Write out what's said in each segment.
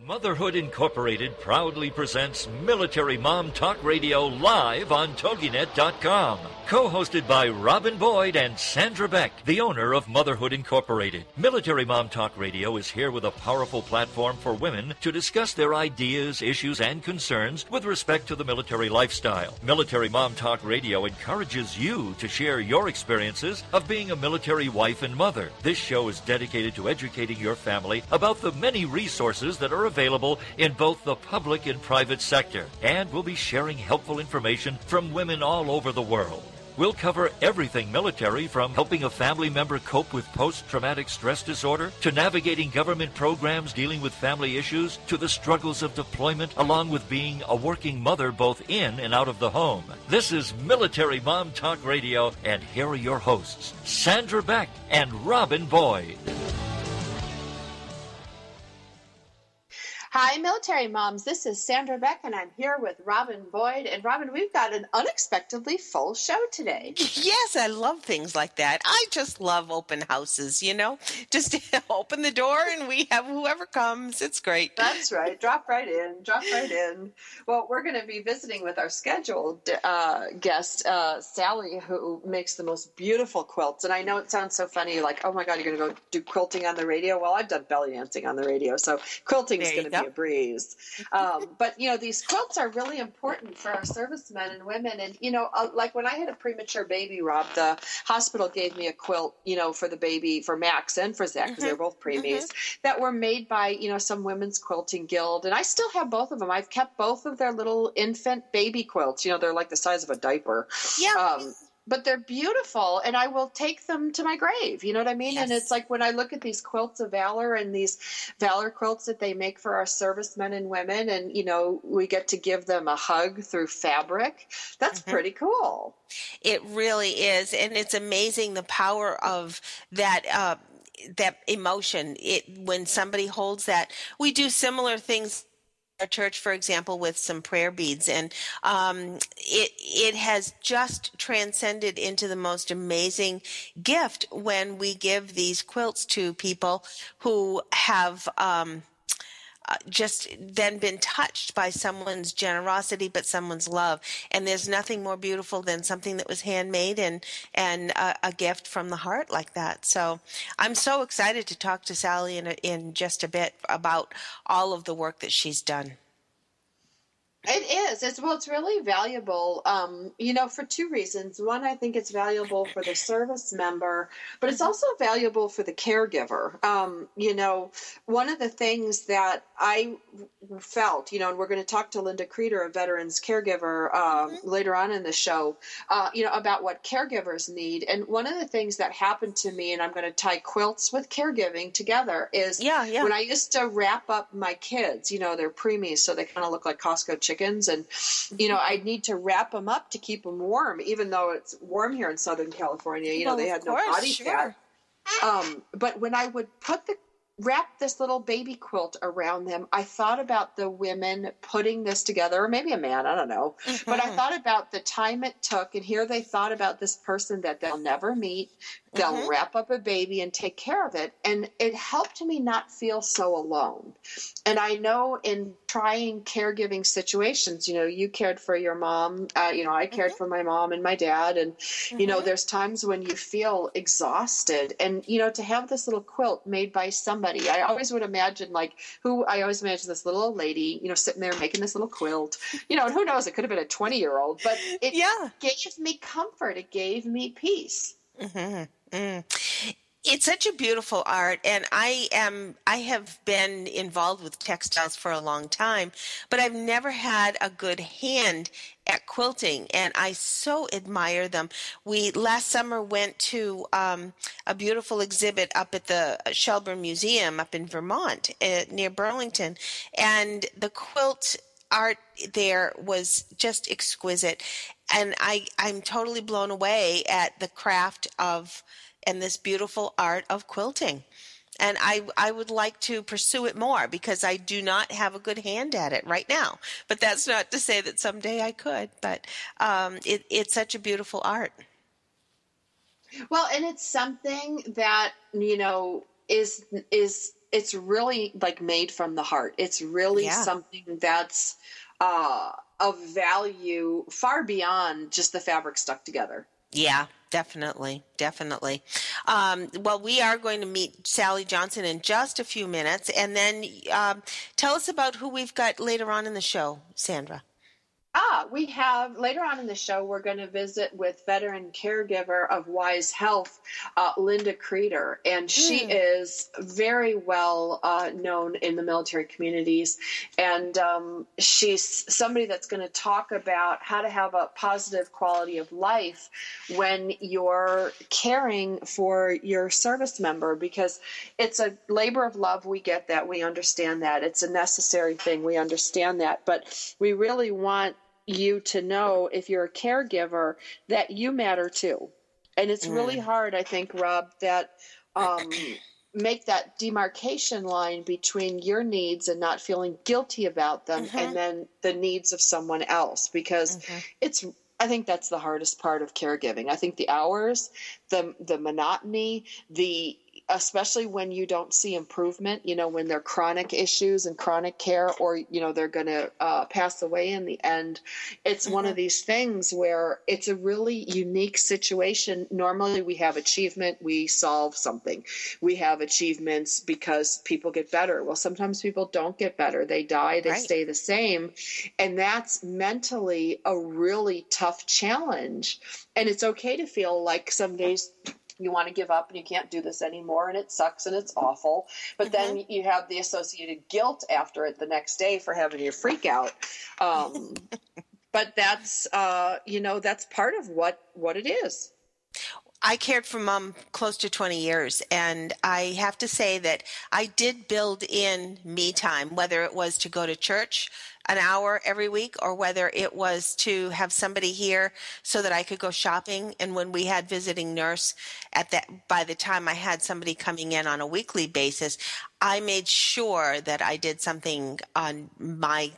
Motherhood Incorporated proudly presents Military Mom Talk Radio live on Toginet.com. Co-hosted by Robyn Boyd and Sandra Beck, the owner of Motherhood Incorporated. Military Mom Talk Radio is here with a powerful platform for women to discuss their ideas, issues, and concerns with respect to the military lifestyle. Military Mom Talk Radio encourages you to share your experiences of being a military wife and mother. This show is dedicated to educating your family about the many resources that are available in both the public and private sector, and we'll be sharing helpful information from women all over the world. We'll cover everything military, from helping a family member cope with post-traumatic stress disorder, to navigating government programs dealing with family issues, to the struggles of deployment, along with being a working mother both in and out of the home. This is Military Mom Talk Radio, and here are your hosts, Sandra Beck and Robyn Boyd. Hi, military moms. This is Sandra Beck, and I'm here with Robyn Boyd. And Robyn, we've got an unexpectedly full show today. Yes, I love things like that. I just love open houses, Just open the door and we have whoever comes. It's great. That's right. Drop right in. Well, we're going to be visiting with our scheduled guest, Sally, who makes the most beautiful quilts. And I know it sounds so funny, like, oh my God, you're going to go do quilting on the radio? Well, I've done belly dancing on the radio, so quilting is going to be a breeze. But, these quilts are really important for our servicemen and women. And, like when I had a premature baby, Rob, the hospital gave me a quilt, for the baby, for Max and for Zach, because they're both preemies, that were made by, some women's quilting guild. And I still have both of them. I've kept both of their little infant baby quilts. They're like the size of a diaper. Yeah. But they're beautiful, and I will take them to my grave. You know what I mean? Yes. And it's like when I look at these quilts of valor and these valor quilts that they make for our servicemen and women, and, we get to give them a hug through fabric. That's pretty cool. It really is. And it's amazing the power of that, that emotion. When somebody holds that, we do similar things our church, for example, with some prayer beads, and it has just transcended into the most amazing gift when we give these quilts to people who have just then been touched by someone's generosity, but someone's love. And there's nothing more beautiful than something that was handmade and a gift from the heart like that. So I'm so excited to talk to Sally in just a bit about all of the work that she's done. It is. It's really valuable, for two reasons. One, I think it's valuable for the service member, but it's also valuable for the caregiver. One of the things that I felt, and we're going to talk to Linda Kreter, a veterans caregiver, later on in the show, about what caregivers need. And one of the things that happened to me, and I'm going to tie quilts with caregiving together, is when I used to wrap up my kids, they're preemies, so they kind of look like Costco chickens. And, I need to wrap them up to keep them warm, even though it's warm here in Southern California. They had no body fat. But when I would wrap this little baby quilt around them, I thought about the women putting this together, or maybe a man, I don't know. But I thought about the time it took, and here they thought about this person that they'll never meet. They'll wrap up a baby and take care of it. And it helped me not feel so alone. And I know in trying caregiving situations, you cared for your mom, I cared for my mom and my dad. And, there's times when you feel exhausted. And, to have this little quilt made by somebody, I always would imagine I always imagine this little old lady, sitting there making this little quilt, and who knows, it could have been a 20-year-old, but it gave me comfort. It gave me peace. It's such a beautiful art, and I have been involved with textiles for a long time, but I've never had a good hand at quilting, and I so admire them. We last summer went to a beautiful exhibit up at the Shelburne Museum up in Vermont, near Burlington, and the quilt art there was just exquisite. And I'm totally blown away at the craft and this beautiful art of quilting. And I would like to pursue it more because I do not have a good hand at it right now. But that's not to say that someday I could. But it's such a beautiful art. Well, and it's something that, is it's really like made from the heart. It's really Yeah. something that's of value far beyond just the fabric stuck together. Yeah, definitely. Definitely. Well, we are going to meet Sally Johnson in just a few minutes. And then tell us about who we've got later on in the show, Sandra. We have later on in the show, we're going to visit with veteran caregiver of Wise Health, Linda Kreter. And she is very well known in the military communities. And she's somebody that's going to talk about how to have a positive quality of life when you're caring for your service member, because it's a labor of love. We get that. We understand that. It's a necessary thing. We understand that. But we really want you to know, if you're a caregiver, that you matter too. And it's really hard, I think, Rob, that make that demarcation line between your needs and not feeling guilty about them and then the needs of someone else, because I think that's the hardest part of caregiving. I think the hours, the monotony, especially when you don't see improvement, when they're chronic issues and chronic care, or, they're going to pass away in the end. It's one of these things where it's a really unique situation. Normally we have achievement. We solve something. We have achievements because people get better. Well, sometimes people don't get better. They die, they stay the same. And that's mentally a really tough challenge. And it's okay to feel like some days you want to give up and you can't do this anymore, and it sucks and it's awful. But then you have the associated guilt after it the next day for having your freak out. But that's, that's part of what it is. I cared for Mom close to 20 years, and I have to say that I did build in me time, whether it was to go to church an hour every week or whether it was to have somebody here so that I could go shopping. And when we had visiting nurse by the time I had somebody coming in on a weekly basis, I made sure that I did something on my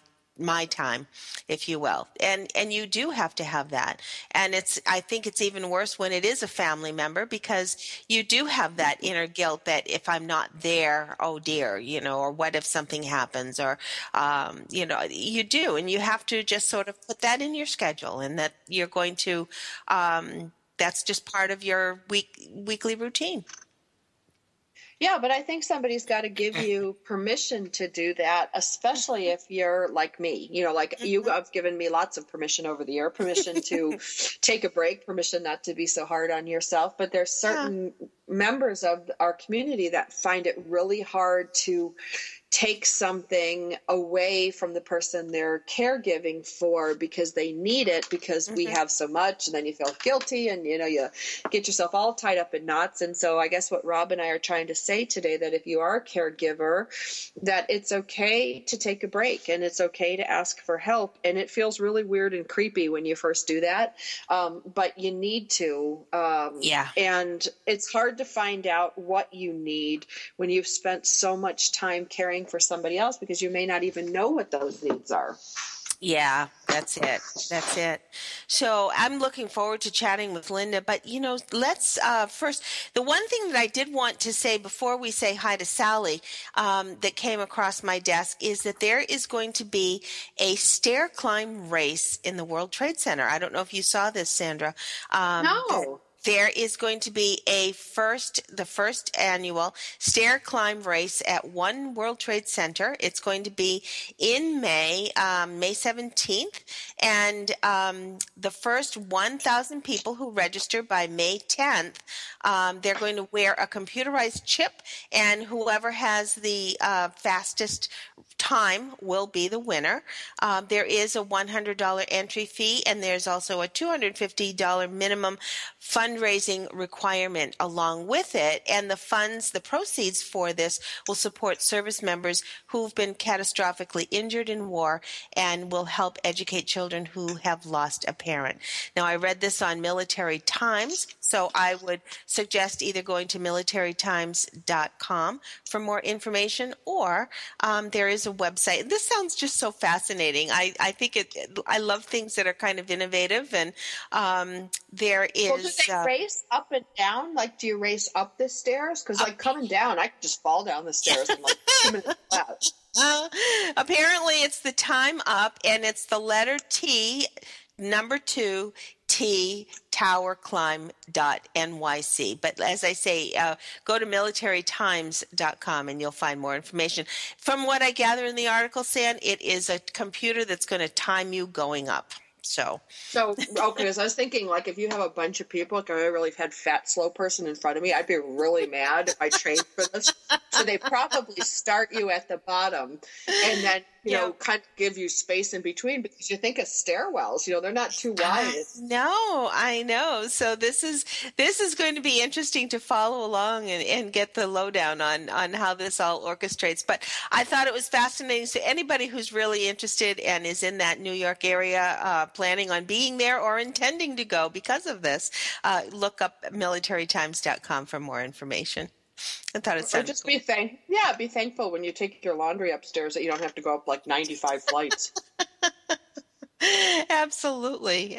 time, if you will. And you do have to have that. And I think it's even worse when it is a family member, because you do have that inner guilt that if I'm not there, oh dear, or what if something happens, or, you do. And you have to just sort of put that in your schedule, and that you're going to, that's just part of your weekly routine. Yeah, but I think somebody's got to give you permission to do that, especially if you're like me. You have given me lots of permission over the year, permission to take a break, permission not to be so hard on yourself. But there's certain members of our community that find it really hard to take something away from the person they're caregiving for because they need it, because we have so much, and then you feel guilty, and you get yourself all tied up in knots. And so I guess what Rob and I are trying to say today, that if you are a caregiver, that it's okay to take a break, and it's okay to ask for help. And it feels really weird and creepy when you first do that, but you need to. And it's hard to find out what you need when you've spent so much time caring for somebody else, because you may not even know what those needs are. Yeah, that's it. So I'm looking forward to chatting with Linda. But, let's first, the one thing that I did want to say before we say hi to Sally that came across my desk is that there is going to be a stair climb race in the World Trade Center. I don't know if you saw this, Sandra. No. There is going to be the first annual stair climb race at One World Trade Center. It's going to be in May 17th, and the first 1,000 people who register by May 10th, they're going to wear a computerized chip, and whoever has the fastest time will be the winner. There is a $100 entry fee, and there's also a $250 minimum fundraising requirement along with it. And the proceeds for this will support service members who've been catastrophically injured in war, and will help educate children who have lost a parent. Now, I read this on Military Times, so I would suggest either going to militarytimes.com for more information, or there is a website. This sounds just so fascinating. I think I love things that are kind of innovative, and there is... Well, do they race up and down? Like, do you race up the stairs? Because, like, coming down, I could just fall down the stairs in, like, 2 minutes flat. Apparently, it's the time up, and it's the letter T, number 2, T, towerclimb.nyc. But as I say, go to militarytimes.com and you'll find more information. From what I gather in the article, San, it is a computer that's going to time you going up. So okay, because I was thinking, like, if you have a bunch of people, like, I really had fat, slow person in front of me, I'd be really mad if I trained for this. So they probably start you at the bottom and then, you know, kind of give you space in between, because you think of stairwells, you know, they're not too wide. I know. So this is going to be interesting to follow along and get the lowdown on how this all orchestrates. But I thought it was fascinating. So anybody who's really interested and is in that New York area, planning on being there or intending to go because of this, look up militarytimes.com for more information. I thought it sounded just cool. Be thankful when you take your laundry upstairs that you don't have to go up like 95 flights. Absolutely.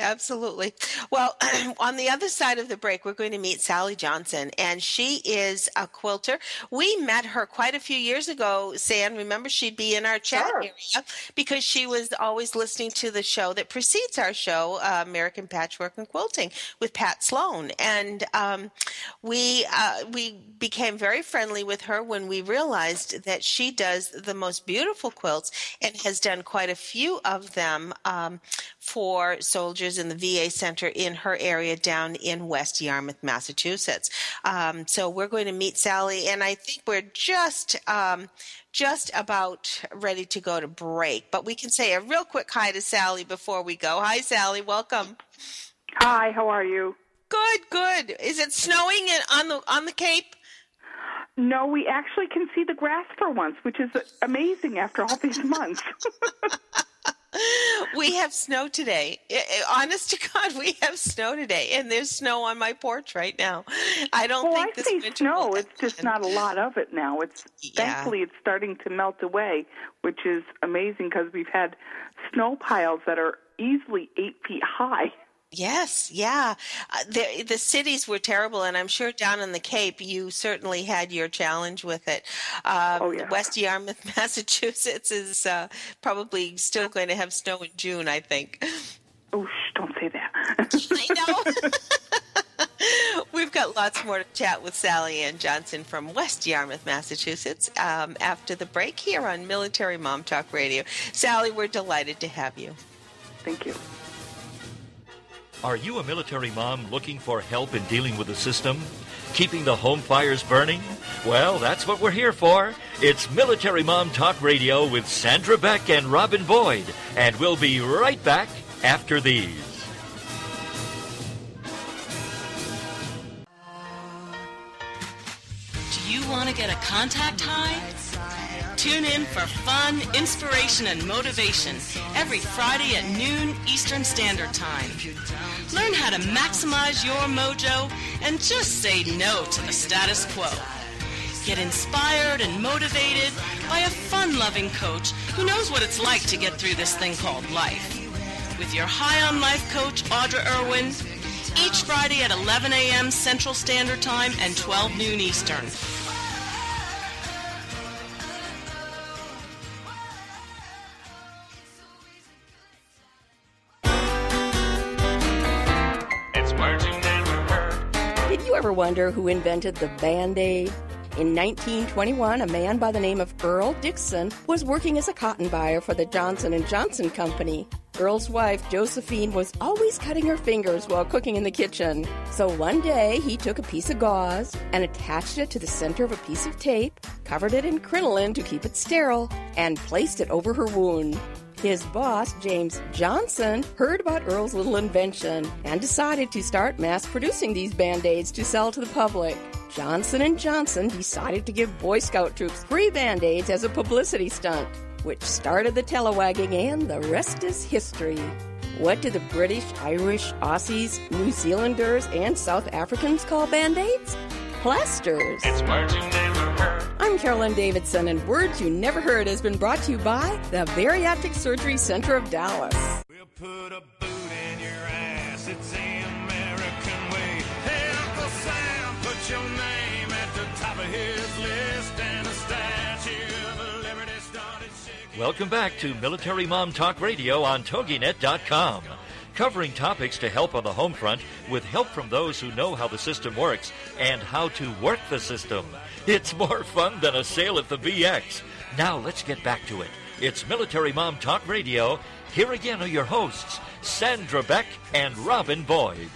Well, on the other side of the break, we're going to meet Sally Johnson, and she is a quilter. We met her quite a few years ago, Sam. Remember, she'd be in our chat area because she was always listening to the show that precedes our show, American Patchwork and Quilting, with Pat Sloan. And we became very friendly with her when we realized that she does the most beautiful quilts and has done quite a few of them for soldiers in the VA center in her area down in West Yarmouth, Massachusetts. So we're going to meet Sally, and I think we're just about ready to go to break. But we can say a real quick hi to Sally before we go. Hi, Sally. Welcome. Hi. How are you? Good. Is it snowing on the Cape? No, we actually can see the grass for once, which is amazing after all these months. We have snow today. Honest to God, we have snow today, and there's snow on my porch right now. I don't think this winter snow. It's just not a lot of it now. Thankfully, it's starting to melt away, which is amazing because we've had snow piles that are easily 8 feet high. Yes, yeah. The cities were terrible, and I'm sure down in the Cape you certainly had your challenge with it. West Yarmouth, Massachusetts is probably still going to have snow in June, I think. Oh, don't say that. I know. We've got lots more to chat with Sally Ann Johnson from West Yarmouth, Massachusetts, after the break here on Military Mom Talk Radio. Sally, we're delighted to have you. Thank you. Are you a military mom looking for help in dealing with the system? Keeping the home fires burning? Well, that's what we're here for. It's Military Mom Talk Radio with Sandra Beck and Robyn Boyd. And we'll be right back after these. Do you want to get a contact high? Tune in for fun, inspiration, and motivation every Friday at noon Eastern Standard Time. Learn how to maximize your mojo and just say no to the status quo. Get inspired and motivated by a fun-loving coach who knows what it's like to get through this thing called life. With your High on Life coach, Audra Irwin, each Friday at 11 a.m. Central Standard Time and 12 noon Eastern. Did you ever wonder who invented the Band-Aid? In 1921, a man by the name of Earl Dixon was working as a cotton buyer for the Johnson and Johnson Company. Earl's wife, Josephine, was always cutting her fingers while cooking in the kitchen. So one day, he took a piece of gauze and attached it to the center of a piece of tape, covered it in crinoline to keep it sterile, and placed it over her wound. His boss, James Johnson, heard about Earl's little invention and decided to start mass-producing these Band-Aids to sell to the public. Johnson & Johnson decided to give Boy Scout troops free Band-Aids as a publicity stunt, which started the telewagging, and the rest is history. What do the British, Irish, Aussies, New Zealanders, and South Africans call Band-Aids? Plasters. It's words you never heard. I'm Carolyn Davidson, and Words You Never Heard has been brought to you by the Bariatric Surgery Center of Dallas. We'll put a boot in your ass. It's the American your name at the top of his list, and the Statue of Liberty started shaking. Welcome back to Military Mom Talk Radio on Toginet.com. Covering topics to help on the home front with help from those who know how the system works and how to work the system. It's more fun than a sale at the BX. Now let's get back to it. It's Military Mom Talk Radio. Here again are your hosts, Sandra Beck and Robyn Boyd.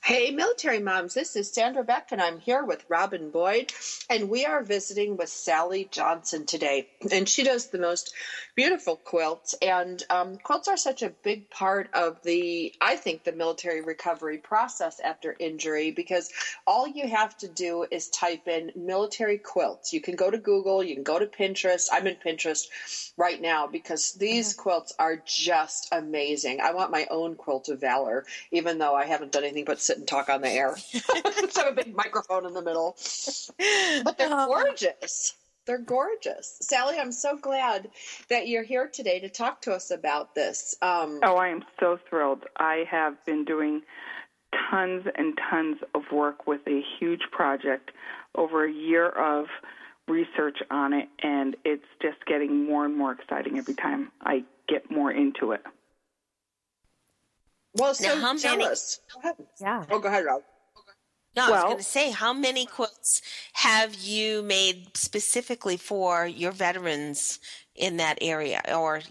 Hey, military moms, this is Sandra Beck, and I'm here with Robyn Boyd, and we are visiting with Sally Johnson today, and she does the most beautiful quilts, and quilts are such a big part of I think, the military recovery process after injury, because all you have to do is type in military quilts. You can go to Google, you can go to Pinterest. I'm in Pinterest right now because these quilts are just amazing. I want my own quilt of valor, even though I haven't done anything but sit and talk on the air. So I have a big microphone in the middle. But they're gorgeous. They're gorgeous. Sally, I'm so glad that you're here today to talk to us about this. I am so thrilled. I have been doing tons and tons of work with a huge project, over a year of research on it, and it's just getting more and more exciting every time I get more into it. Well, so now, tell us. Go ahead. Yeah. Oh, go ahead, Rob. No, I was going to say, how many quilts have you made specifically for your veterans in that area, or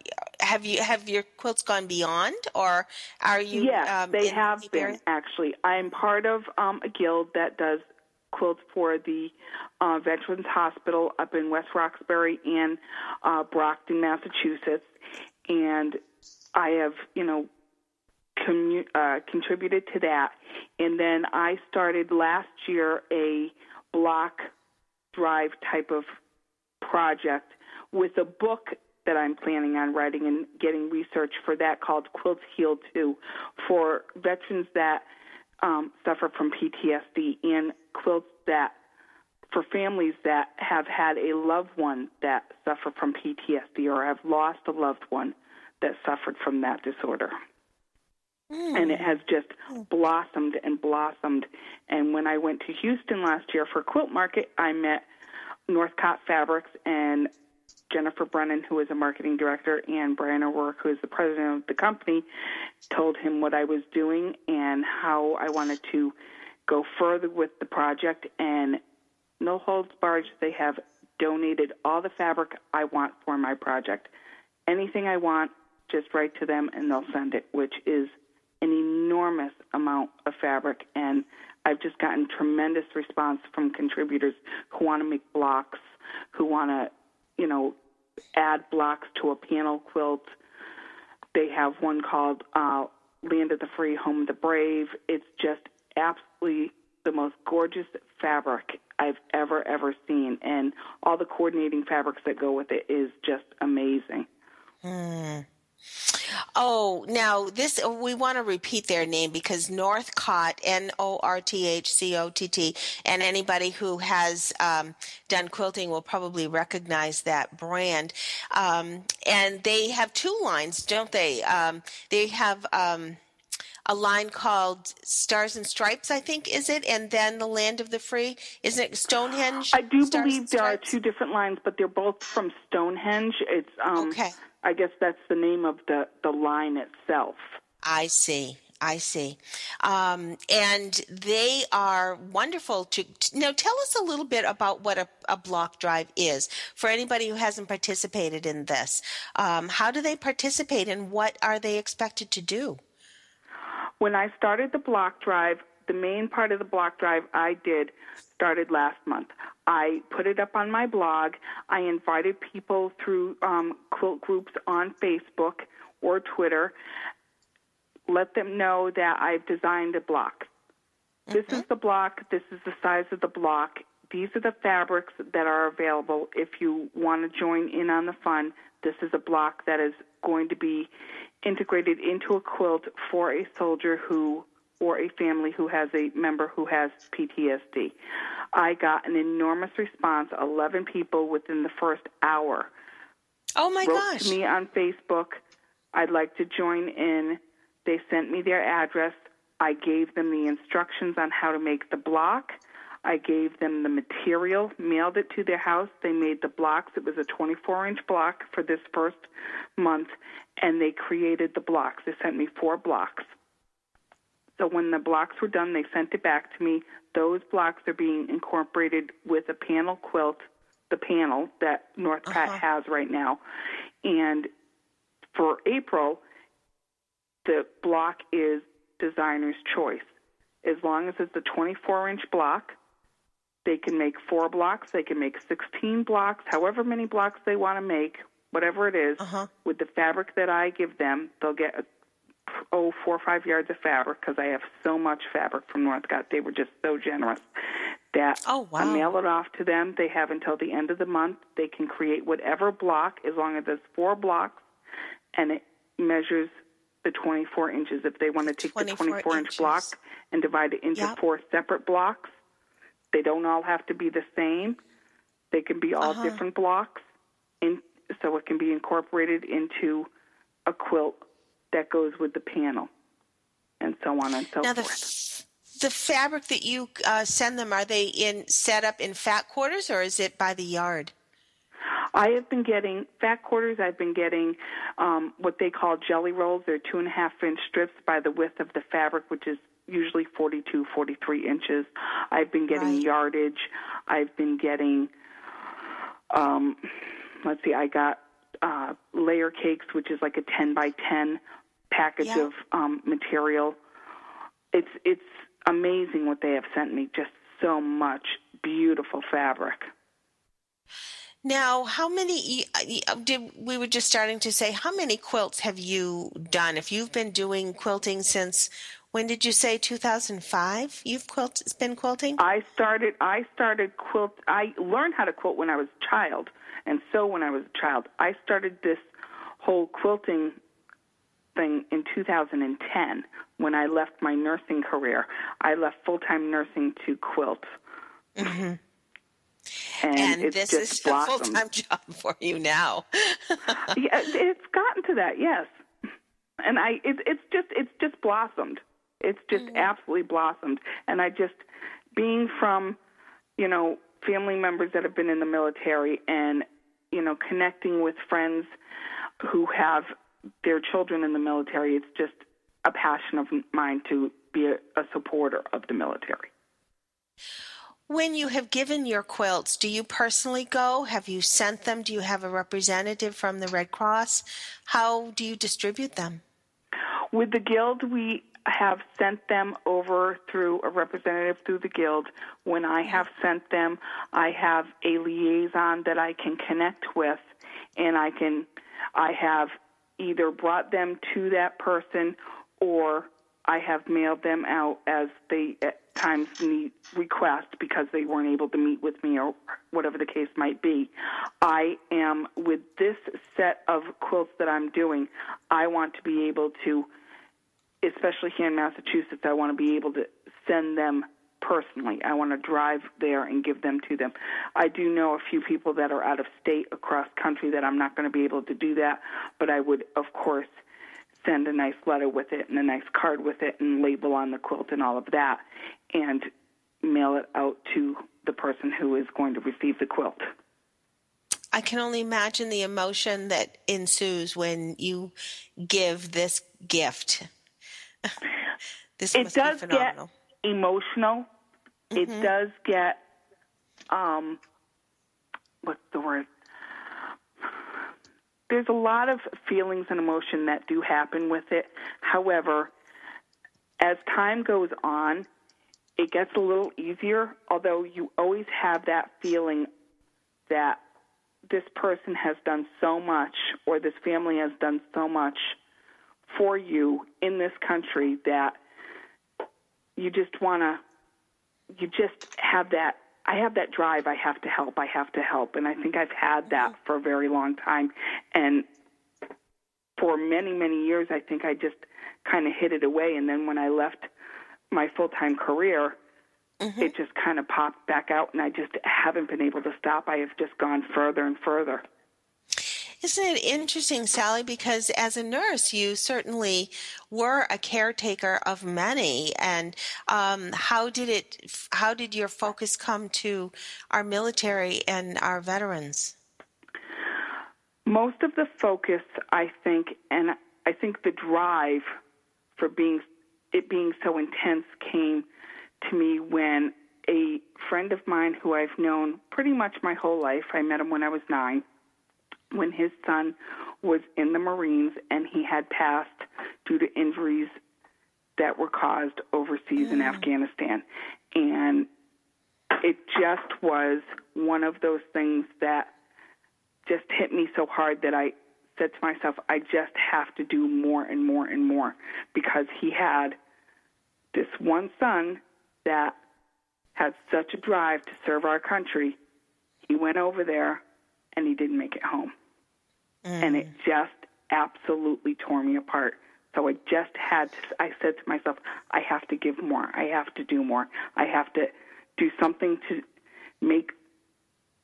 have your quilts gone beyond, or are you? Yes, they have been. Actually, I'm part of a guild that does quilts for the Veterans Hospital up in West Roxbury and Brockton, Massachusetts, and I have, contributed to that. And then I started last year a block drive type of project with a book that I'm planning on writing and getting research for that called Quilts Heal Too, for veterans that suffer from PTSD, and quilts that for families that have had a loved one that suffer from PTSD or have lost a loved one that suffered from that disorder. And it has just blossomed and blossomed. And when I went to Houston last year for Quilt Market, I met Northcott Fabrics and Jennifer Brennan, who is a marketing director, and Brian O'Rourke, who is the president of the company. Told him what I was doing and how I wanted to go further with the project. And no holds barred, they have donated all the fabric I want for my project. Anything I want, just write to them and they'll send it, which is an enormous amount of fabric, and I've just gotten tremendous response from contributors who want to make blocks, who want to, add blocks to a panel quilt. They have one called Land of the Free, Home of the Brave. It's just absolutely the most gorgeous fabric I've ever seen, and all the coordinating fabrics that go with it is just amazing. Oh, now we want to repeat their name because Northcott, Northcott, and anybody who has done quilting will probably recognize that brand. And they have two lines, don't they? They have a line called Stars and Stripes, I think, is it? And then the Land of the Free. Isn't it Stonehenge? I do believe there are two different lines, but they're both from Stonehenge. It's okay. I guess that's the name of the line itself. I see. And they are wonderful now tell us a little bit about what a block drive is for anybody who hasn't participated in this. How do they participate and what are they expected to do? When I started the block drive, the main part of the block drive I did started last month. I put it up on my blog. I invited people through quilt groups on Facebook or Twitter. Let them know that I've designed a block. This is the block. This is the size of the block. These are the fabrics that are available. If you want to join in on the fun, this is a block that is going to be integrated into a quilt for a soldier or a family who has a member who has PTSD. I got an enormous response. 11 people within the first hour wrote to me on Facebook, I'd like to join in. They sent me their address. I gave them the instructions on how to make the block. I gave them the material, mailed it to their house. They made the blocks. It was a 24-inch block for this first month, and they created the blocks. They sent me 4 blocks. So when the blocks were done, they sent it back to me. Those blocks are being incorporated with a panel quilt, the panel that North Pat has right now. And for April, the block is designer's choice. As long as it's a 24-inch block, they can make 4 blocks, they can make 16 blocks, however many blocks they want to make, whatever it is. With the fabric that I give them, they'll get 4 or 5 yards of fabric, because I have so much fabric from Northcott. They were just so generous that I mail it off to them. They have until the end of the month. They can create whatever block, as long as there's 4 blocks, and it measures the 24 inches. If they want to take the 24-inch block and divide it into 4 separate blocks, they don't all have to be the same. They can be all different blocks, so it can be incorporated into a quilt that goes with the panel, and so on and so forth. The fabric that you send them, are they set up in fat quarters, or is it by the yard? I have been getting fat quarters. I've been getting what they call jelly rolls. They're 2.5-inch strips by the width of the fabric, which is usually 42, 43 inches. I've been getting yardage. I've been getting, I got layer cakes, which is like a 10 by 10 package of material. It's amazing what they have sent me. Just so much beautiful fabric. Now, how many, we were just starting to say, how many quilts have you done? If you've been doing quilting since, when did you say, 2005? You've been quilting? I learned how to quilt when I was a child, and so when I was a child, I started this whole quilting thing in 2010 when I left my nursing career. I left full-time nursing to quilt. And this is a full-time job for you now. Yeah, it's gotten to that, yes. And it's just blossomed. It's just absolutely blossomed. And being from, family members that have been in the military, and, connecting with friends who have their children in the military, it's just a passion of mine to be a supporter of the military. When you have given your quilts, do you personally go? Have you sent them? Do you have a representative from the Red Cross? How do you distribute them? With the Guild, we have sent them over through a representative through the Guild. When I have sent them, I have a liaison that I can connect with, and I have either brought them to that person, or I have mailed them out as they at times need request because they weren't able to meet with me or whatever the case might be. I am, with this set of quilts that I'm doing, I want to be able to, especially here in Massachusetts, I want to be able to send them personally. I want to drive there and give them to them. I do know a few people that are out of state across country that I'm not going to be able to do that, but I would, of course, send a nice letter with it and a nice card with it and label on the quilt and all of that, and mail it out to the person who is going to receive the quilt. I can only imagine the emotion that ensues when you give this gift. This must be phenomenal. Get emotional. It does get, what's the word? There's a lot of feelings and emotion that do happen with it. However, as time goes on, it gets a little easier, although you always have that feeling that this person has done so much, or this family has done so much for you in this country, that you just have that, I have that drive, I have to help. And I think I've had that for a very long time. And for many, many years, I think I just kind of hid it away. And then when I left my full-time career, it just kind of popped back out, and I just haven't been able to stop. I have just gone further and further. Isn't it interesting, Sally? Because as a nurse, you certainly were a caretaker of many. And how did your focus come to our military and our veterans? Most of the focus, I think, and I think the drive for it being so intense came to me when a friend of mine who I've known pretty much my whole life, I met him when I was 9, when his son was in the Marines and he had passed due to injuries that were caused overseas in Afghanistan. And it just was one of those things that just hit me so hard that I said to myself, I just have to do more and more and more, because he had this one son that had such a drive to serve our country. He went over there and he didn't make it home. And it just absolutely tore me apart. So I said to myself, I have to give more. I have to do more. I have to do something to make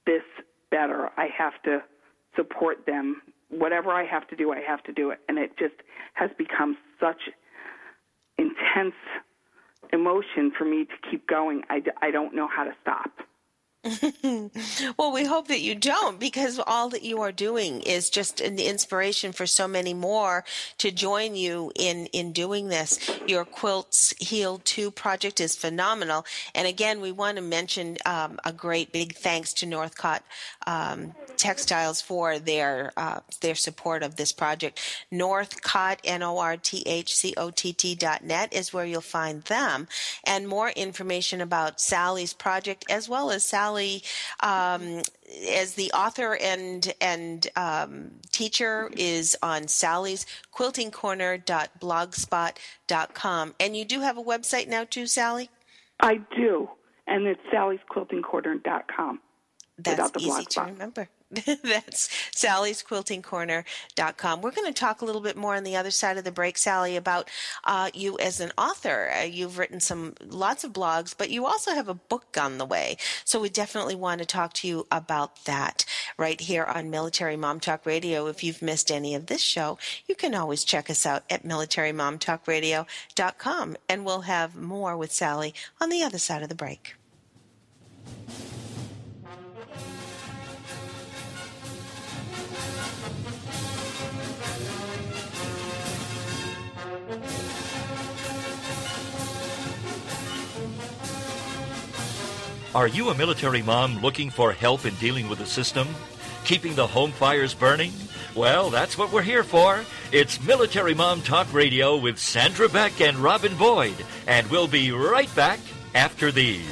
this better. I have to support them. Whatever I have to do, I have to do it. And it just has become such intense emotion for me to keep going. I don't know how to stop. Well, we hope that you don't, because all that you are doing is just an inspiration for so many more to join you in doing this. Your Quilts Heal Too project is phenomenal. And again, we want to mention a great big thanks to Northcott Textiles for their support of this project. Northcott, NORTHCOTT.net is where you'll find them. And more information about Sally's project, as well as Sally as the author and teacher, is on sallysquiltingcorner.blogspot.com. And you do have a website now too, Sally? I do, and it's sallysquiltingcorner.com. That's easy to remember. That's sallysquiltingcorner.com. We're going to talk a little bit more on the other side of the break, Sally, about you as an author. You've written lots of blogs, but you also have a book on the way. So we definitely want to talk to you about that right here on Military Mom Talk Radio. If you've missed any of this show, you can always check us out at militarymomtalkradio.com, and we'll have more with Sally on the other side of the break. Are you a military mom looking for help in dealing with the system? Keeping the home fires burning? Well, that's what we're here for. It's Military Mom Talk Radio with Sandra Beck and Robyn Boyd. And we'll be right back after these.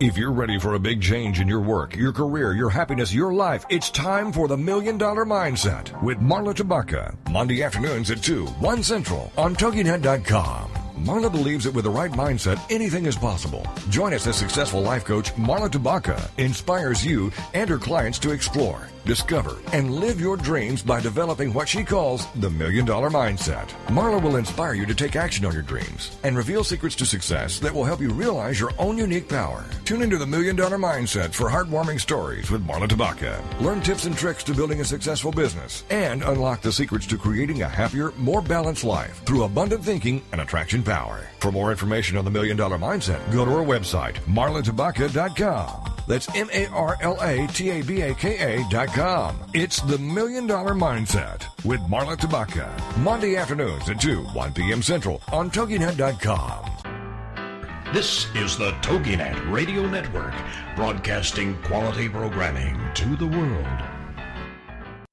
If you're ready for a big change in your work, your career, your happiness, your life, it's time for the $1 Million Mindset with Marla Tabaka. Monday afternoons at 2, 1 Central on Toginet.com. Marla believes that with the right mindset, anything is possible. Join us as successful life coach Marla Tabaka inspires you and her clients to explore, discover, and live your dreams by developing what she calls the $1 Million Mindset. Marla will inspire you to take action on your dreams and reveal secrets to success that will help you realize your own unique power. Tune into the $1 Million Mindset for heartwarming stories with Marla Tabaka. Learn tips and tricks to building a successful business and unlock the secrets to creating a happier, more balanced life through abundant thinking and attraction power. For more information on the $1 Million Mindset, go to our website, marlatabaka.com. That's MarlaTabaka.com. It's the $1 Million Mindset with Marla Tabaka. Monday afternoons at 2, 1 p.m. Central on Toginet.com. This is the Toginet Radio Network, broadcasting quality programming to the world.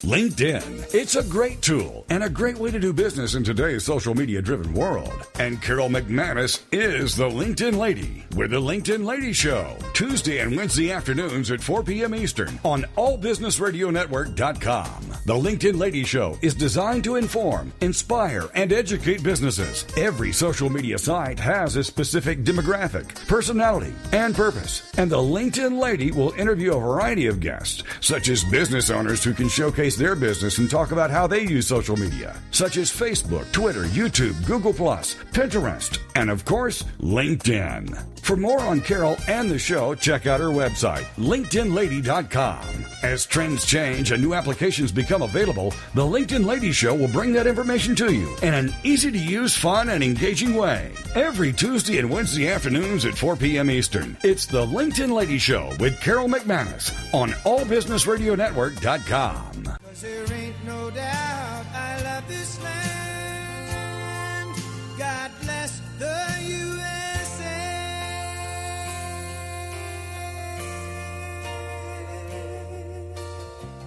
LinkedIn. It's a great tool and a great way to do business in today's social media driven world. And Carol McManus is the LinkedIn Lady with the LinkedIn Lady Show. Tuesday and Wednesday afternoons at 4 p.m. Eastern on allbusinessradionetwork.com. The LinkedIn Lady Show is designed to inform, inspire, and educate businesses. Every social media site has a specific demographic, personality, and purpose. And the LinkedIn Lady will interview a variety of guests, such as business owners who can showcase showcase their business and talk about how they use social media, such as Facebook, Twitter, YouTube, Google+, Pinterest, and of course, LinkedIn. For more on Carol and the show, check out her website, LinkedInLady.com. As trends change and new applications become available, the LinkedIn Lady Show will bring that information to you in an easy-to-use, fun, and engaging way. Every Tuesday and Wednesday afternoons at 4 p.m. Eastern, it's the LinkedIn Lady Show with Carol McManus on allbusinessradionetwork.com. 'Cause there ain't no doubt I love this land. God bless the USA.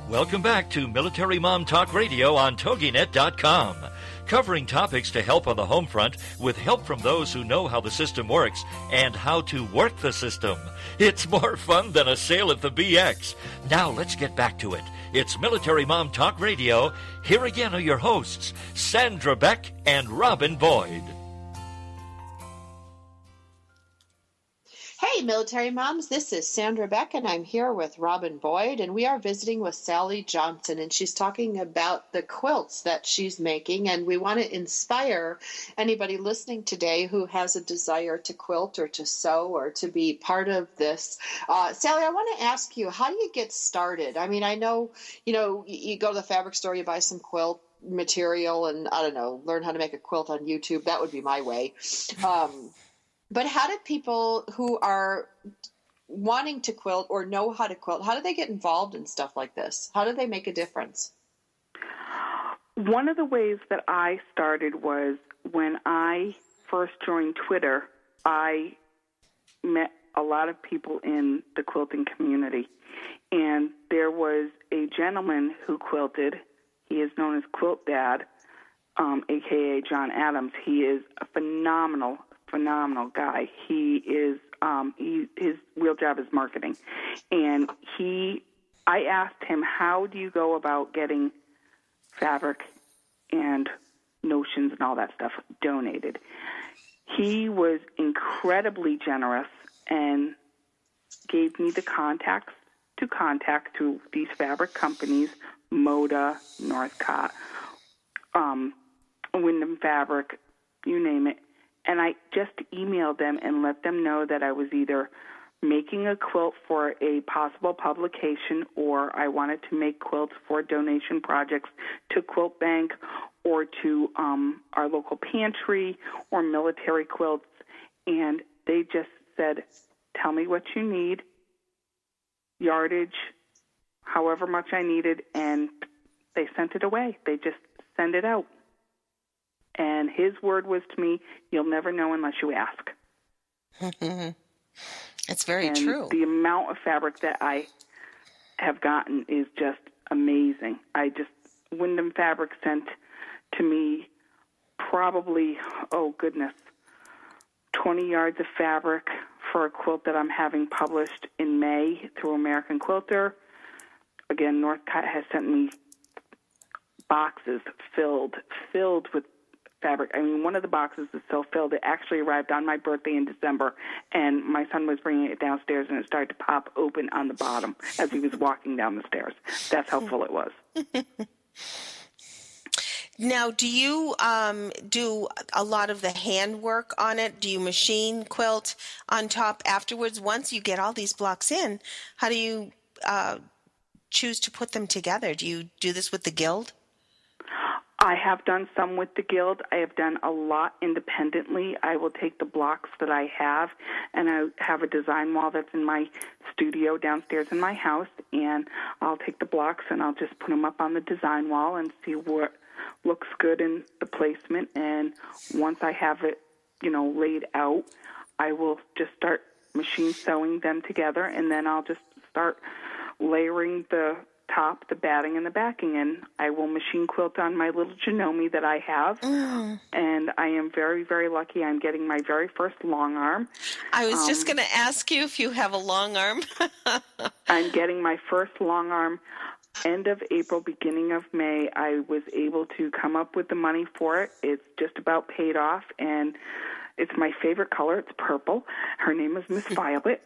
Welcome back to Military Mom Talk Radio on Toginet.com. Covering topics to help on the home front with help from those who know how the system works and how to work the system. It's more fun than a sale at the BX. Now let's get back to it. It's Military Mom Talk Radio. Here again are your hosts, Sandra Beck and Robyn Boyd. Hey, military moms, this is Sandra Beck, and I'm here with Robyn Boyd, and we are visiting with Sally Johnson, and she's talking about the quilts that she's making, and we want to inspire anybody listening today who has a desire to quilt or to sew or to be part of this. Sally, I want to ask you, how do you get started? I mean, I know, you go to the fabric store, you buy some quilt material, and I don't know, learn how to make a quilt on YouTube. That would be my way. But how do people who are wanting to quilt or know how to quilt, how do they get involved in stuff like this? How do they make a difference? One of the ways that I started was when I first joined Twitter, I met a lot of people in the quilting community. And there was a gentleman who quilted. He is known as Quilt Dad, a.k.a. John Adams. He is a phenomenal guy. He is his real job is marketing, and I asked him, how do you go about getting fabric and notions and all that stuff donated? He was incredibly generous and gave me the contacts to contact to these fabric companies, Moda, Northcott, Wyndham Fabric, you name it. And I just emailed them and let them know that I was either making a quilt for a possible publication or I wanted to make quilts for donation projects to Quilt Bank or to our local pantry or military quilts. And they just said, tell me what you need, yardage, however much I needed, and they sent it away. They just send it out. And his word was to me, you'll never know unless you ask. It's very true. The amount of fabric that I have gotten is just amazing. Wyndham Fabric sent to me probably, 20 yards of fabric for a quilt that I'm having published in May through American Quilter. Again, Northcott has sent me boxes filled with fabric. I mean, one of the boxes is so filled, it actually arrived on my birthday in December, and my son was bringing it downstairs, and it started to pop open on the bottom as he was walking down the stairs. That's how full it was. Now, do you do a lot of the handwork on it? Do you machine quilt on top afterwards? Once you get all these blocks in, how do you choose to put them together? Do you do this with the Guild? I have done some with the Guild. I have done a lot independently. I will take the blocks that I have, and I have a design wall that's in my studio downstairs in my house, and I'll take the blocks and I'll just put them up on the design wall and see what looks good in the placement. And once I have it, laid out, I will just start machine sewing them together, and then I'll just start layering the top, the batting, and the backing, and I will machine quilt on my little Janome that I have, and I am very, very lucky. I'm getting my very first long arm. I was just going to ask you if you have a long arm. I'm getting my first long arm end of April, beginning of May. I was able to come up with the money for it. It's just about paid off, and it's my favorite color. It's purple. Her name is Miss Violet,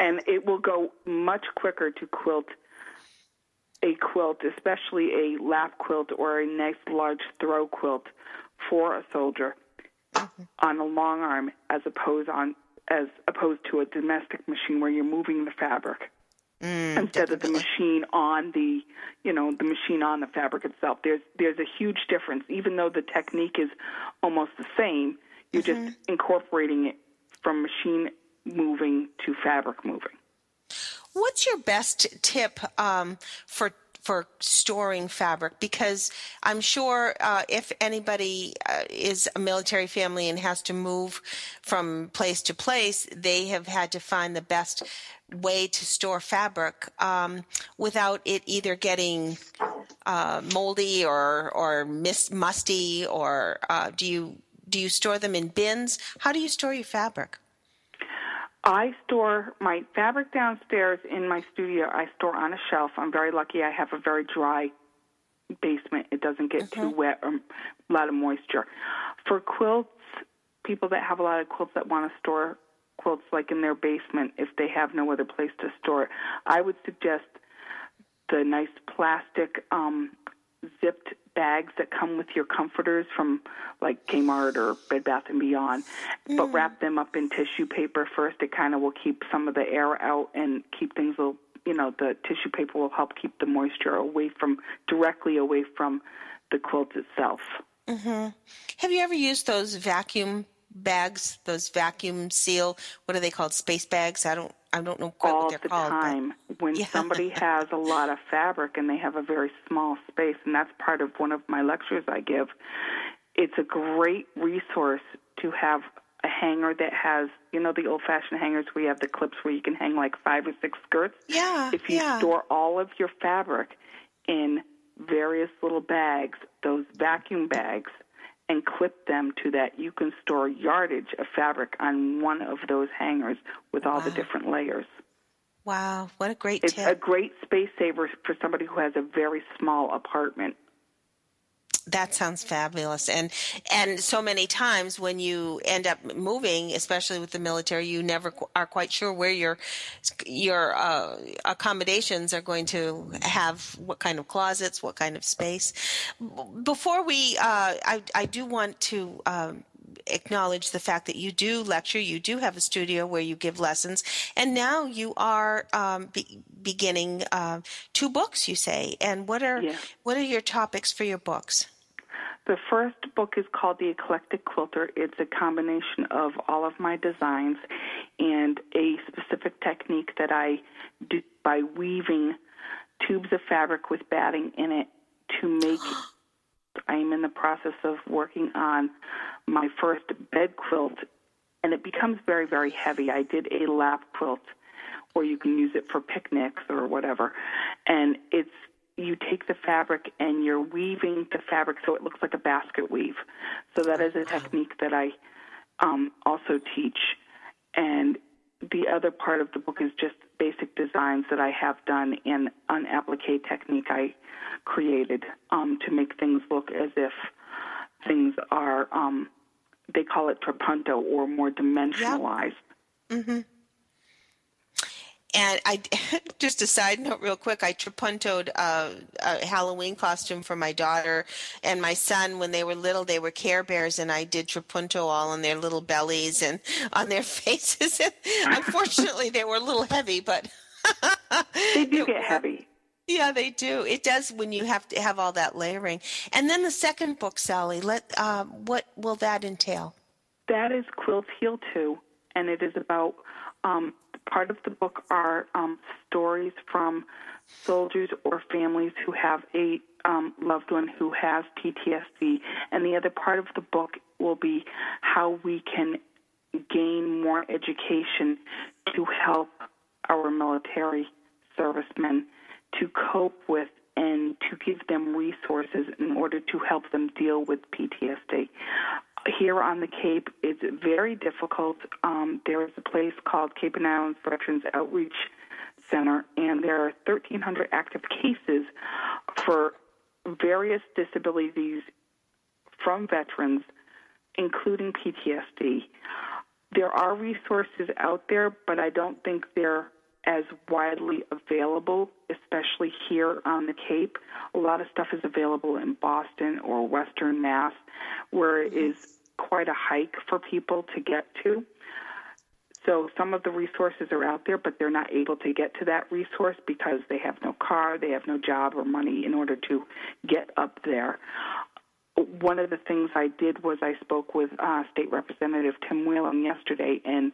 and it will go much quicker to quilt a quilt, especially a lap quilt or a nice large throw quilt for a soldier on a long arm as opposed to a domestic machine where you're moving the fabric instead of the machine on the machine on the fabric itself. There's a huge difference. Even though the technique is almost the same, you're just incorporating it from machine moving to fabric moving. What's your best tip for storing fabric? Because I'm sure if anybody is a military family and has to move from place to place, they have had to find the best way to store fabric without it either getting moldy or musty, or do you store them in bins? How do you store your fabric? I store my fabric downstairs in my studio. I store on a shelf. I'm very lucky. I have a very dry basement. It doesn't get too wet or a lot of moisture. For quilts, people that have a lot of quilts that want to store quilts like in their basement, if they have no other place to store it, I would suggest the nice plastic zipped bags that come with your comforters from like Kmart or Bed Bath & Beyond, but wrap them up in tissue paper first. It kind of will keep some of the air out and keep things, the tissue paper will help keep the moisture directly away from the quilt itself. Mm-hmm. Have you ever used those vacuum bags, those vacuum seal, what are they called, space bags? I don't know quite what they're called. All the time. When somebody has a lot of fabric and they have a very small space, and that's part of one of my lectures I give, it's a great resource to have a hanger that has, the old-fashioned hangers where you have the clips where you can hang like 5 or 6 skirts. Yeah. If you store all of your fabric in various little bags, those vacuum bags, and clip them to that, you can store yardage of fabric on one of those hangers with all the different layers. Wow, what a great tip. It's a great space saver for somebody who has a very small apartment. That sounds fabulous. And so many times when you end up moving, especially with the military, you never are quite sure where your accommodations are going to have, what kind of closets, what kind of space. Before we, I do want to acknowledge the fact that you do lecture, you do have a studio where you give lessons, and now you are beginning 2 books, you say. And what are your topics for your books? The first book is called The Eclectic Quilter. It's a combination of all of my designs and a specific technique that I do by weaving tubes of fabric with batting in it to make. I'm in the process of working on my first bed quilt, and it becomes very, very heavy. I did a lap quilt where you can use it for picnics or whatever, and you take the fabric and you're weaving the fabric so it looks like a basket weave. So that is a technique that I also teach. And the other part of the book is just basic designs that I have done in an applique technique I created to make things look as if things are, they call it trapunto, or more dimensionalized. Yep. Mm-hmm. And I, just a side note real quick, I trapuntoed a Halloween costume for my daughter and my son. When they were little, they were Care Bears, and I did trapunto all on their little bellies and on their faces. And unfortunately, they were a little heavy, but they do get heavy. Yeah, they do. It does when you have to have all that layering. And then the second book, Sally, what will that entail? That is Quilts Heal Too, and it is about part of the book are stories from soldiers or families who have a loved one who has PTSD, and the other part of the book will be how we can gain more education to help our military servicemen to cope with and to give them resources in order to help them deal with PTSD. Here on the Cape, it's very difficult. There is a place called Cape and Islands Veterans Outreach Center, and there are 1,300 active cases for various disabilities from veterans, including PTSD. There are resources out there, but I don't think they're as widely available, especially here on the Cape. A lot of stuff is available in Boston or Western Mass, where it is quite a hike for people to get to. So some of the resources are out there, but they're not able to get to that resource because they have no car, they have no job or money in order to get up there. One of the things I did was I spoke with State Representative Tim Whalen yesterday, and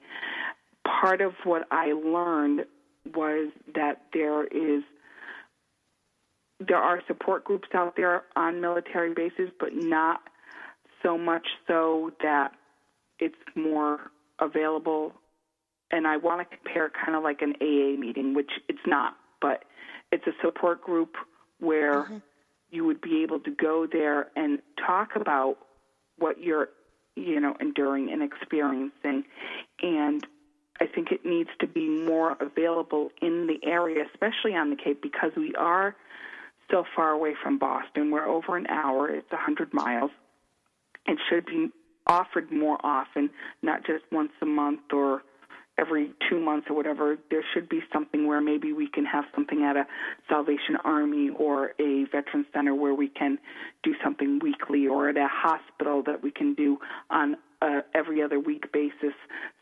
part of what I learned was that there are support groups out there on military bases, but not so much so that it's more available. And I want to compare kind of like an AA meeting, which it's not, but it's a support group where you would be able to go there and talk about what you're, enduring and experiencing. And I think it needs to be more available in the area, especially on the Cape, because we are so far away from Boston. We're over an hour. It's 100 miles. It should be offered more often, not just once a month or every 2 months or whatever. There should be something where maybe we can have something at a Salvation Army or a Veterans Center where we can do something weekly, or at a hospital that we can do on every other week basis,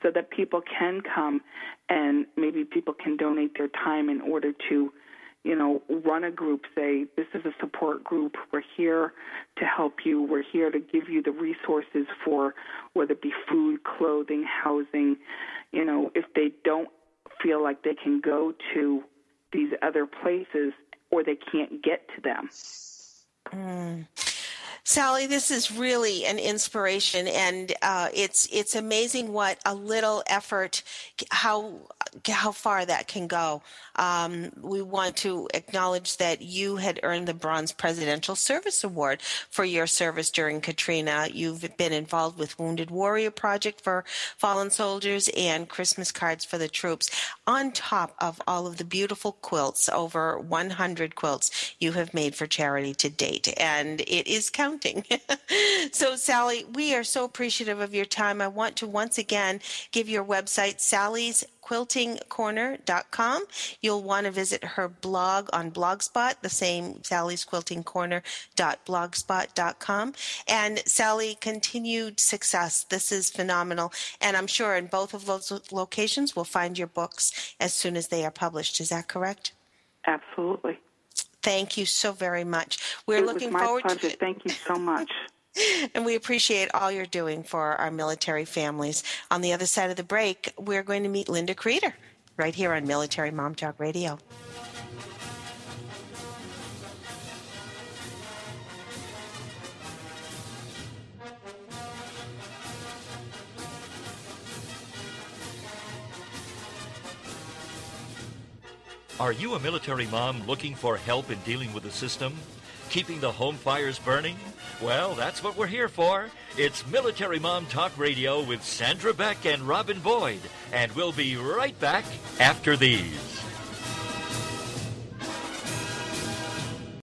so that people can come and maybe people can donate their time in order to, run a group, say, this is a support group, we're here to help you, we're here to give you the resources for whether it be food, clothing, housing, if they don't feel like they can go to these other places or they can't get to them. Sally, this is really an inspiration, and it's amazing what a little effort, how far that can go. We want to acknowledge that you had earned the Bronze Presidential Service Award for your service during Katrina. You've been involved with Wounded Warrior Project for fallen soldiers and Christmas cards for the troops, on top of all of the beautiful quilts, over 100 quilts you have made for charity to date, and it is counting. So, Sally, we are so appreciative of your time. I want to once again give your website, sallysquiltingcorner.com. You'll want to visit her blog on Blogspot, the same sallysquiltingcorner.blogspot.com. And, Sally, continued success. This is phenomenal. And I'm sure in both of those locations we'll find your books as soon as they are published. Is that correct? Absolutely. Thank you so very much. We're looking forward to it. Pleasure. Thank you so much. And we appreciate all you're doing for our military families. On the other side of the break, we're going to meet Linda Kreter right here on Military Mom Talk Radio. Are you a military mom looking for help in dealing with the system? Keeping the home fires burning? Well, that's what we're here for. It's Military Mom Talk Radio with Sandra Beck and Robyn Boyd. And we'll be right back after these.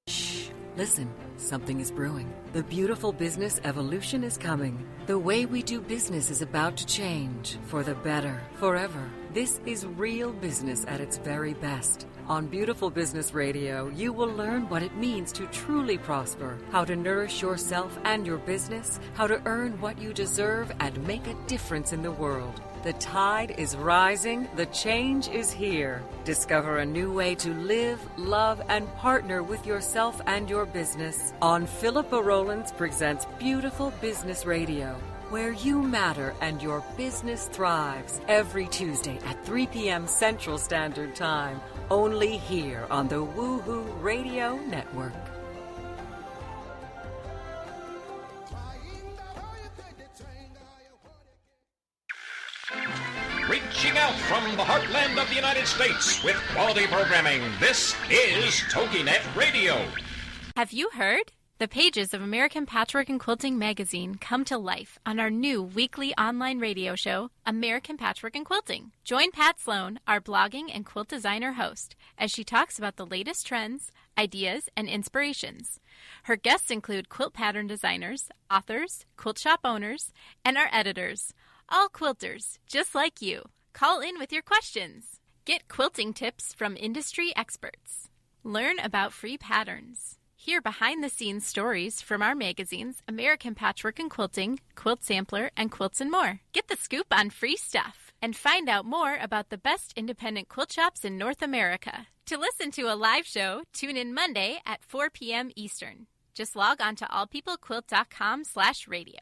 Shh. Listen, something is brewing. The beautiful business evolution is coming. The way we do business is about to change. For the better. Forever. This is real business at its very best. On Beautiful Business Radio, you will learn what it means to truly prosper, how to nourish yourself and your business, how to earn what you deserve and make a difference in the world. The tide is rising, the change is here. Discover a new way to live, love, and partner with yourself and your business on Philippa Rowlands Presents Beautiful Business Radio, where you matter and your business thrives, every Tuesday at 3 p.m. Central Standard Time, only here on the Woohoo Radio Network. Reaching out from the heartland of the United States with quality programming, this is Toginet Radio. Have you heard? The pages of American Patchwork and Quilting magazine come to life on our new weekly online radio show, American Patchwork and Quilting. Join Pat Sloan, our blogging and quilt designer host, as she talks about the latest trends, ideas, and inspirations. Her guests include quilt pattern designers, authors, quilt shop owners, and our editors, all quilters, just like you. Call in with your questions. Get quilting tips from industry experts. Learn about free patterns. Hear behind-the-scenes stories from our magazines, American Patchwork and Quilting, Quilt Sampler, and Quilts and More. Get the scoop on free stuff and find out more about the best independent quilt shops in North America. To listen to a live show, tune in Monday at 4 p.m. Eastern. Just log on to allpeoplequilt.com/radio.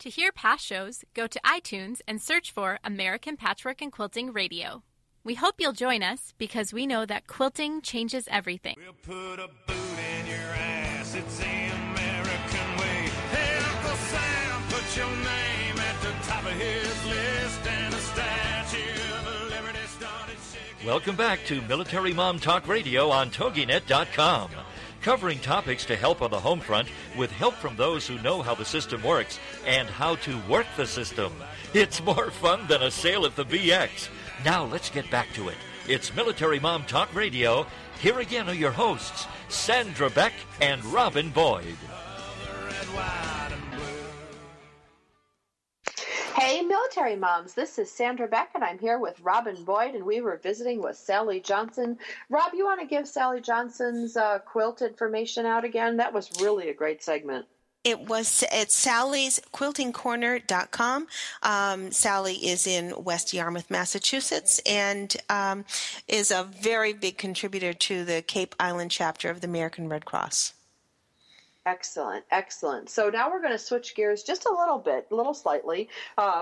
To hear past shows, go to iTunes and search for American Patchwork and Quilting Radio. We hope you'll join us because we know that quilting changes everything. We'll put a boot in your ass, it's the American way. Hey, Uncle Sam, put your name at the top of his list, and a statue of liberty started shaking. Welcome back to Military Mom Talk Radio on Toginet.com. Covering topics to help on the home front with help from those who know how the system works and how to work the system. It's more fun than a sale at the BX. Now let's get back to it. It's Military Mom Talk Radio. Here again are your hosts, Sandra Beck and Robyn Boyd. Hey, military moms, this is Sandra Beck, and I'm here with Robyn Boyd, and we were visiting with Sally Johnson. Rob, you want to give Sally Johnson's quilt information out again? That was really a great segment. It's Sally's quiltingcorner.com. Sally is in West Yarmouth, Massachusetts, and is a very big contributor to the Cape Island chapter of the American Red Cross. Excellent, excellent. So now we're going to switch gears just a little slightly,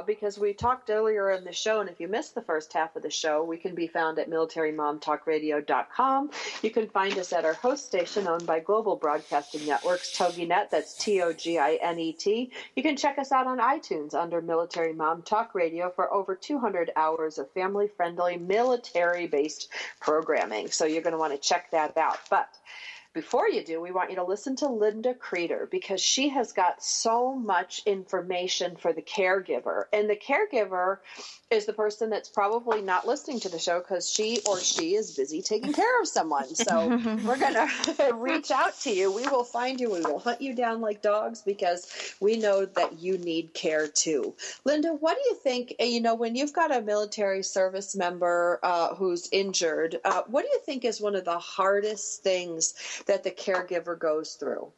because we talked earlier in the show, and if you missed the first half of the show, we can be found at militarymomtalkradio.com. You can find us at our host station owned by Global Broadcasting Networks, Toginet, that's Toginet. You can check us out on iTunes under Military Mom Talk Radio for over 200 hours of family-friendly, military-based programming. So you're going to want to check that out. But before you do, we want you to listen to Linda Kreter, because she has got so much information for the caregiver. And the caregiver is the person that's probably not listening to the show because she is busy taking care of someone. So we're going to reach out to you. We will find you. We will hunt you down like dogs because we know that you need care too. Linda, what do you think, when you've got a military service member who's injured, what do you think is one of the hardest things that the caregiver goes through?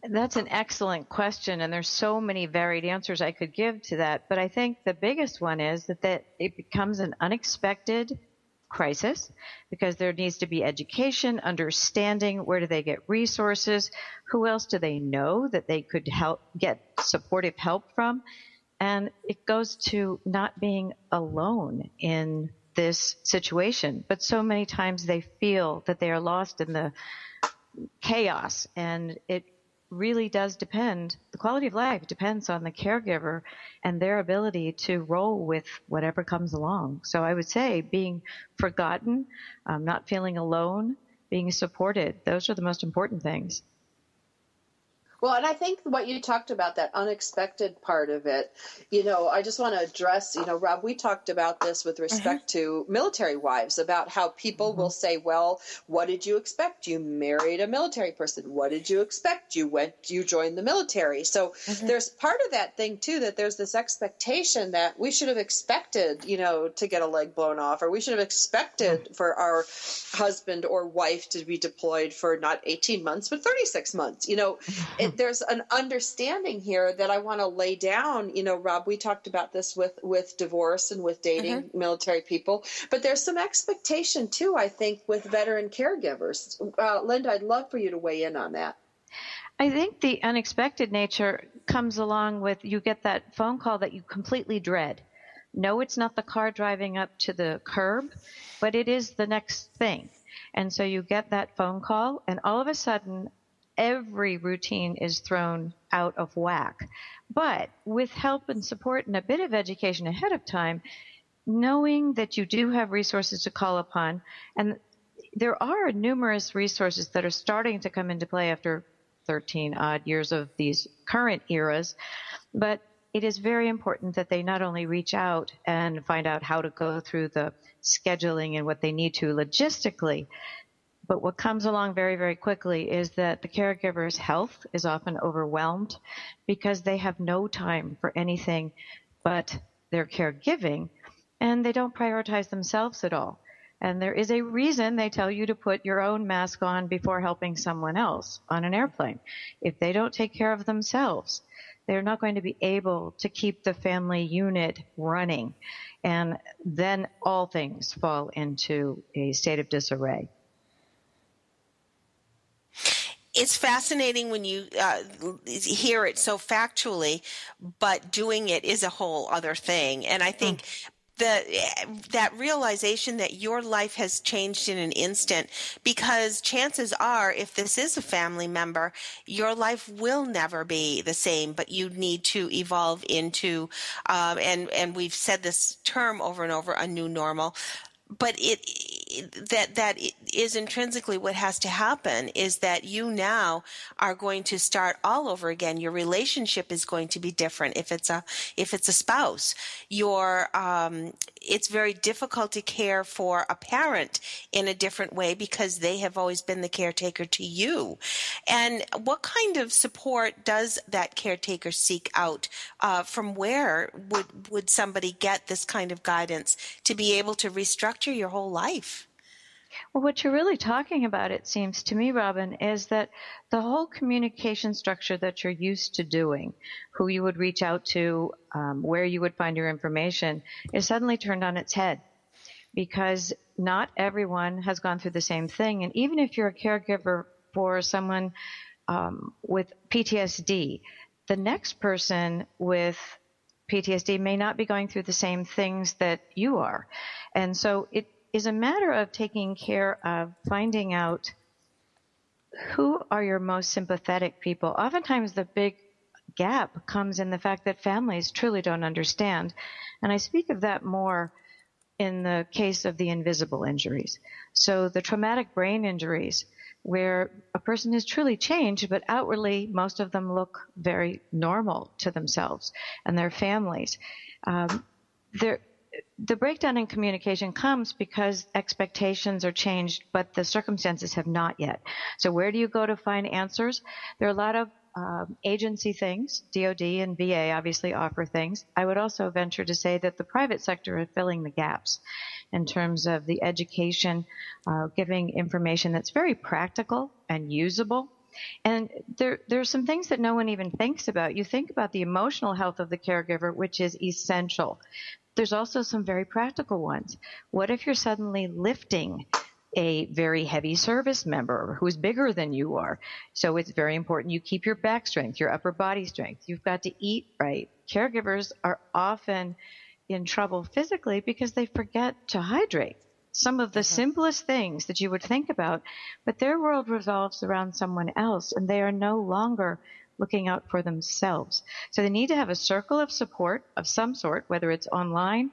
That's an excellent question, and there's so many varied answers I could give to that. But I think the biggest one is that it becomes an unexpected crisis because there needs to be education, understanding, where do they get resources, who else do they know that they could get supportive help from, and it goes to not being alone in this situation. But so many times they feel that they are lost in the chaos, and it really does depend. The quality of life depends on the caregiver and their ability to roll with whatever comes along. So I would say being forgotten, not feeling alone, being supported, those are the most important things. Well, and I think what you talked about, that unexpected part of it, I just want to address, Rob, we talked about this with respect to military wives, about how people will say, well, what did you expect? You married a military person. What did you expect? You joined the military. So there's part of that thing, too, that there's this expectation that we should have expected, to get a leg blown off, or we should have expected for our husband or wife to be deployed for not 18 months, but 36 months. There's an understanding here that I want to lay down. Rob, we talked about this with divorce and with dating military people, but there's some expectation too, I think, with veteran caregivers. Linda, I'd love for you to weigh in on that. I think the unexpected nature comes along with you get that phone call that you completely dread. No, it's not the car driving up to the curb, but it is the next thing. And so you get that phone call, and all of a sudden, every routine is thrown out of whack. But with help and support and a bit of education ahead of time, knowing that you do have resources to call upon, and there are numerous resources that are starting to come into play after 13 odd years of these current eras, but it is very important that they not only reach out and find out how to go through the scheduling and what they need to logistically, but what comes along very, very quickly is that the caregiver's health is often overwhelmed because they have no time for anything but their caregiving, and they don't prioritize themselves at all. And there is a reason they tell you to put your own mask on before helping someone else on an airplane. If they don't take care of themselves, they're not going to be able to keep the family unit running. And then all things fall into a state of disarray. It's fascinating when you hear it so factually, but doing it is a whole other thing. And I think that realization that your life has changed in an instant, because chances are, if this is a family member, your life will never be the same, but you need to evolve into, and we've said this term over and over, a new normal. But that is intrinsically what has to happen, is that you now are going to start all over again. Your relationship is going to be different if it's a spouse. It's very difficult to care for a parent in a different way because they have always been the caretaker to you. And what kind of support does that caretaker seek out? From where would somebody get this kind of guidance to be able to restructure your whole life? Well, what you're really talking about, it seems to me, Robyn, is that the whole communication structure that you're used to doing, who you would reach out to, where you would find your information, is suddenly turned on its head, because not everyone has gone through the same thing. And even if you're a caregiver for someone with PTSD, the next person with PTSD may not be going through the same things that you are. And so it is a matter of taking care of finding out who are your most sympathetic people. Oftentimes the big gap comes in the fact that families truly don't understand. And I speak of that more in the case of the invisible injuries. So the traumatic brain injuries, where a person is truly changed, but outwardly most of them look very normal to themselves and their families. The breakdown in communication comes because expectations are changed, but the circumstances have not yet. So where do you go to find answers? There are a lot of agency things. DOD and VA obviously offer things. I would also venture to say that the private sector is filling the gaps in terms of the education, giving information that's very practical and usable. And there's some things that no one even thinks about. You think about the emotional health of the caregiver, which is essential. There's also some very practical ones. What if you're suddenly lifting a very heavy service member who's bigger than you are? So it's very important you keep your back strength, your upper body strength. You've got to eat right. Caregivers are often in trouble physically because they forget to hydrate. Some of the simplest things that you would think about, but their world revolves around someone else, and they are no longer looking out for themselves. So they need to have a circle of support of some sort, whether it's online,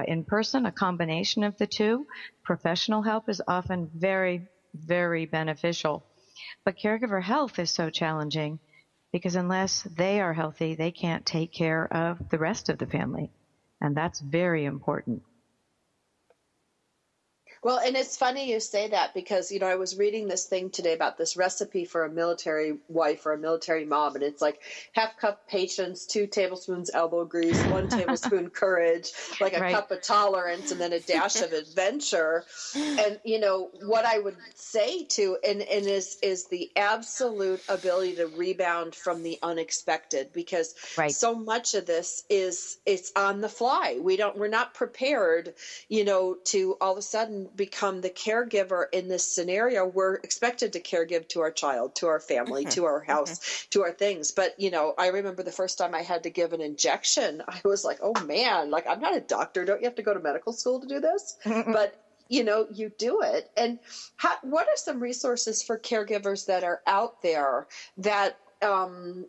in person, a combination of the two. Professional help is often very, very beneficial. But caregiver health is so challenging because unless they are healthy, they can't take care of the rest of the family. And that's very important. Well, and it's funny you say that because, I was reading this thing today about this recipe for a military wife or a military mom. And it's like half cup patience, 2 tablespoons elbow grease, 1 tablespoon courage, like a cup of tolerance, and then a dash of adventure. And, what I would say to, and is the absolute ability to rebound from the unexpected, because so much of this it's on the fly. We're not prepared, to all of a sudden become the caregiver in this scenario. We're expected to caregive to our child, to our family, to our house, to our things. But, I remember the first time I had to give an injection, I was like, oh man, like I'm not a doctor. Don't you have to go to medical school to do this? But, you do it. And what are some resources for caregivers that are out there that can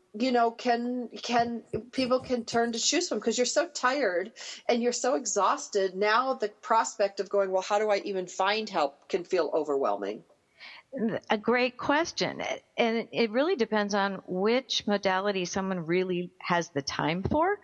people can turn to choose from, because you're so tired and you're so exhausted. Now the prospect of going, well, how do I even find help, can feel overwhelming. A great question. And it really depends on which modality someone really has the time for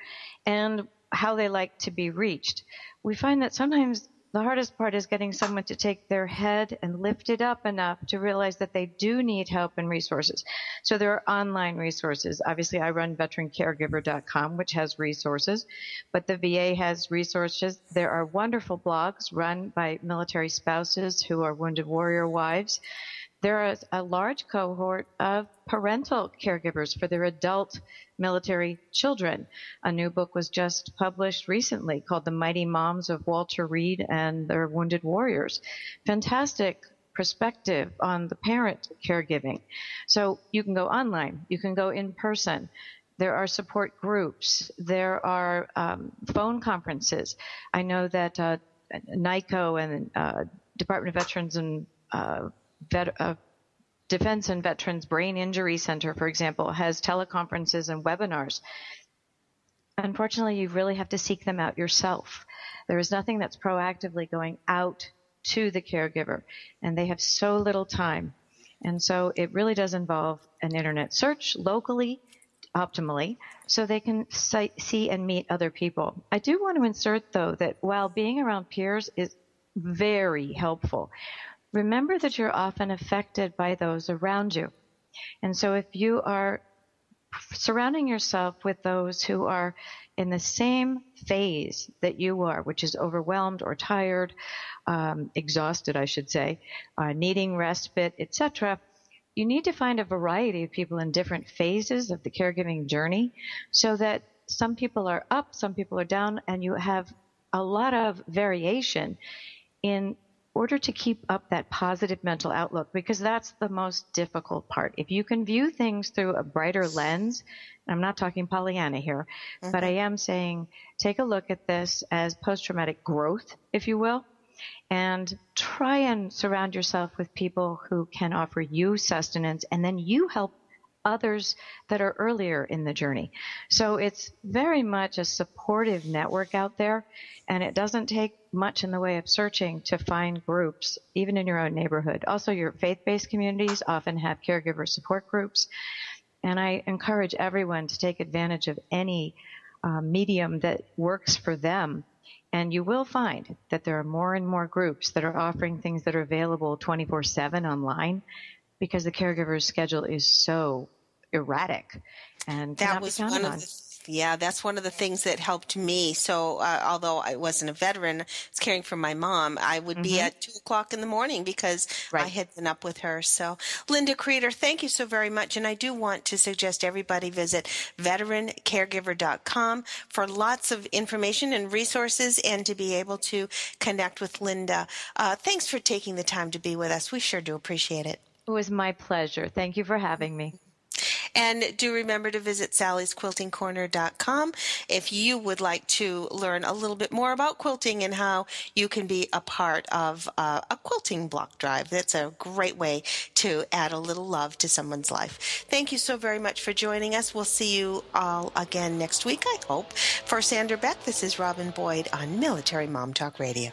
and how they like to be reached. We find that sometimes the hardest part is getting someone to take their head and lift it up enough to realize that they do need help and resources. So there are online resources. Obviously, I run veterancaregiver.com, which has resources, but the VA has resources. There are wonderful blogs run by military spouses who are wounded warrior wives. There is a large cohort of parental caregivers for their adult military children. A new book was just published recently called The Mighty Moms of Walter Reed and Their Wounded Warriors. Fantastic perspective on the parent caregiving. So you can go online, you can go in person. There are support groups. There are phone conferences. I know that NICO and Department of Veterans and Defense and Veterans Brain Injury Center, for example, has teleconferences and webinars. Unfortunately, you really have to seek them out yourself. There is nothing that's proactively going out to the caregiver, and they have so little time. And so it really does involve an internet search locally, optimally, so they can see and meet other people. I do want to insert, though, that while being around peers is very helpful, remember that you're often affected by those around you. And so if you are surrounding yourself with those who are in the same phase that you are, which is overwhelmed or tired, exhausted, I should say, needing respite, etc., you need to find a variety of people in different phases of the caregiving journey so that some people are up, some people are down, and you have a lot of variation in order to keep up that positive mental outlook, because that's the most difficult part. If you can view things through a brighter lens, and I'm not talking Pollyanna here, but I am saying take a look at this as post-traumatic growth, if you will, and try and surround yourself with people who can offer you sustenance, and then you help others that are earlier in the journey. So it's very much a supportive network out there, and it doesn't take much in the way of searching to find groups, even in your own neighborhood. Also, your faith-based communities often have caregiver support groups, and I encourage everyone to take advantage of any medium that works for them. And you will find that there are more and more groups that are offering things that are available 24/7 online, because the caregiver's schedule is so erratic and that was one of that's one of the things that helped me. So although I wasn't a veteran, I was caring for my mom, I would be at 2:00 in the morning because I had been up with her. So Linda Kreter, thank you so very much. And I do want to suggest everybody visit veterancaregiver.com for lots of information and resources and to be able to connect with Linda. Thanks for taking the time to be with us. We sure do appreciate it. It was my pleasure. Thank you for having me. And do remember to visit sallysquiltingcorner.com if you would like to learn a little bit more about quilting and how you can be a part of a quilting block drive. That's a great way to add a little love to someone's life. Thank you so very much for joining us. We'll see you all again next week, I hope. For Sandra Beck, this is Robyn Boyd on Military Mom Talk Radio.